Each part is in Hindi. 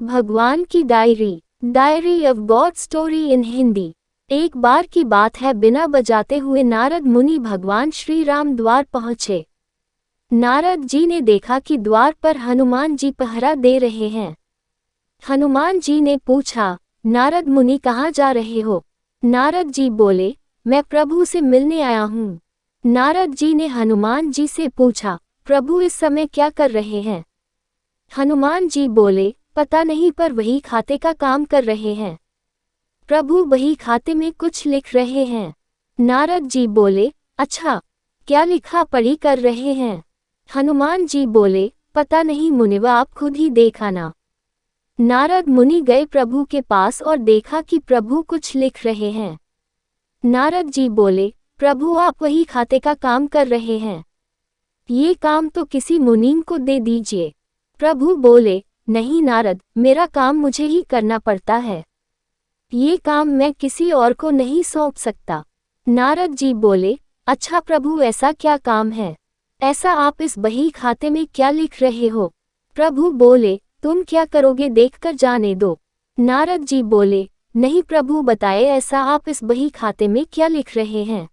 भगवान की diary, diary of God story in Hindi. एक बार की बात है, बिना बजाते हुए नारद मुनि भगवान श्री राम द्वार पहुँचे। नारद जी ने देखा कि द्वार पर हनुमान जी पहरा दे रहे हैं। हनुमान जी ने पूछा, नारद मुनि कहाँ जा रहे हो? नारद जी बोले, मैं प्रभु से मिलने आया हूँ। नारद जी ने हनुमान जी से पूछा, प्रभु इस समय क्या कर रहे हैं? हनुमान जी बोले, पता नहीं, पर वही खाते का काम कर रहे हैं। प्रभु वही खाते में कुछ लिख रहे हैं। नारद जी बोले, अच्छा, क्या लिखा पढ़ी कर रहे हैं? हनुमान जी बोले, पता नहीं मुनिवर, आप खुद ही देखा ना। नारद मुनि गए प्रभु के पास और देखा कि प्रभु कुछ लिख रहे हैं। नारद जी बोले, प्रभु आप वही खाते का काम कर रहे हैं, ये काम तो किसी मुनीम को दे दीजिए। प्रभु बोले, नहीं नारद, मेरा काम मुझे ही करना पड़ता है, ये काम मैं किसी और को नहीं सौंप सकता। नारद जी बोले, अच्छा प्रभु, ऐसा क्या काम है? ऐसा आप इस बही खाते में क्या लिख रहे हो? प्रभु बोले, तुम क्या करोगे देखकर जाने दो। नारद जी बोले, नहीं प्रभु बताए, ऐसा आप इस बही खाते में क्या लिख रहे हैं?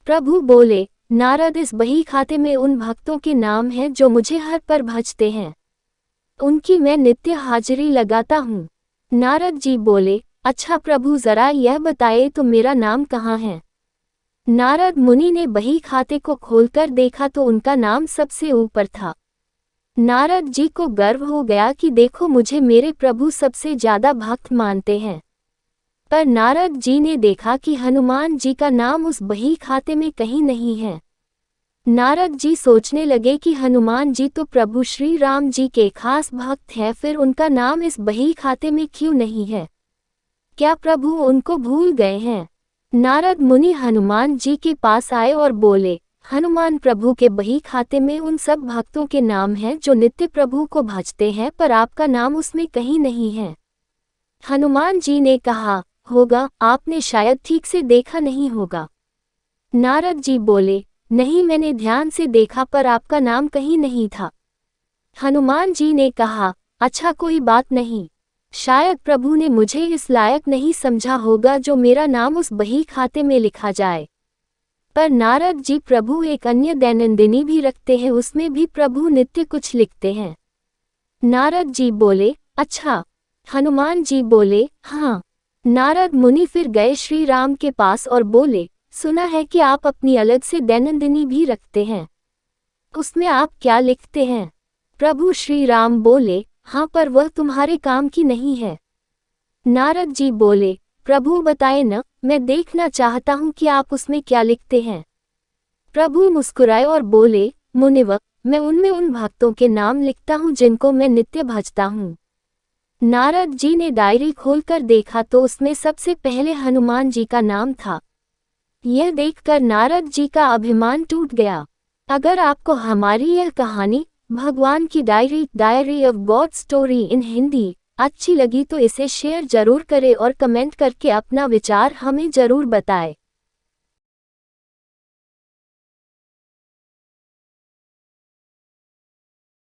प्रभु बोले, नारद, इस बही खाते में उन भक्तों के नाम हैं जो मुझे हर पर भजते हैं, उनकी मैं नित्य हाजिरी लगाता हूँ। नारद जी बोले, अच्छा प्रभु, जरा यह बताए तो मेरा नाम कहाँ है? नारद मुनि ने बही खाते को खोलकर देखा तो उनका नाम सबसे ऊपर था। नारद जी को गर्व हो गया कि देखो, मुझे मेरे प्रभु सबसे ज्यादा भक्त मानते हैं। पर नारद जी ने देखा कि हनुमान जी का नाम उस बही खाते में कहीं नहीं है। नारद जी सोचने लगे कि हनुमान जी तो प्रभु श्री राम जी के खास भक्त हैं, फिर उनका नाम इस बही खाते में क्यों नहीं है? क्या प्रभु उनको भूल गए हैं? नारद मुनि हनुमान जी के पास आए और बोले, हनुमान, प्रभु के बही खाते में उन सब भक्तों के नाम हैं जो नित्य प्रभु को भजते हैं, पर आपका नाम उसमें कहीं नहीं है। हनुमान जी ने कहा, होगा, आपने शायद ठीक से देखा नहीं होगा। नारद जी बोले, नहीं, मैंने ध्यान से देखा पर आपका नाम कहीं नहीं था। हनुमान जी ने कहा, अच्छा कोई बात नहीं, शायद प्रभु ने मुझे इस लायक नहीं समझा होगा जो मेरा नाम उस बही खाते में लिखा जाए। पर नारद जी, प्रभु एक अन्य दैनंदिनी भी रखते हैं, उसमें भी प्रभु नित्य कुछ लिखते हैं। नारद जी बोले, अच्छा। हनुमान जी बोले, हाँ। नारद मुनि फिर गए श्री राम के पास और बोले, सुना है कि आप अपनी अलग से दैनंदिनी भी रखते हैं, उसमें आप क्या लिखते हैं? प्रभु श्री राम बोले, हाँ, पर वह तुम्हारे काम की नहीं है। नारद जी बोले, प्रभु बताए न, मैं देखना चाहता हूँ कि आप उसमें क्या लिखते हैं। प्रभु मुस्कुराए और बोले, मुनिवर, मैं उनमें उन भक्तों के नाम लिखता हूँ जिनको मैं नित्य भजता हूँ। नारद जी ने डायरी खोलकर देखा तो उसमें सबसे पहले हनुमान जी का नाम था। यह देखकर नारद जी का अभिमान टूट गया। अगर आपको हमारी यह कहानी भगवान की diary, diary of God story in Hindi अच्छी लगी तो इसे शेयर जरूर करें और कमेंट करके अपना विचार हमें जरूर बताएं।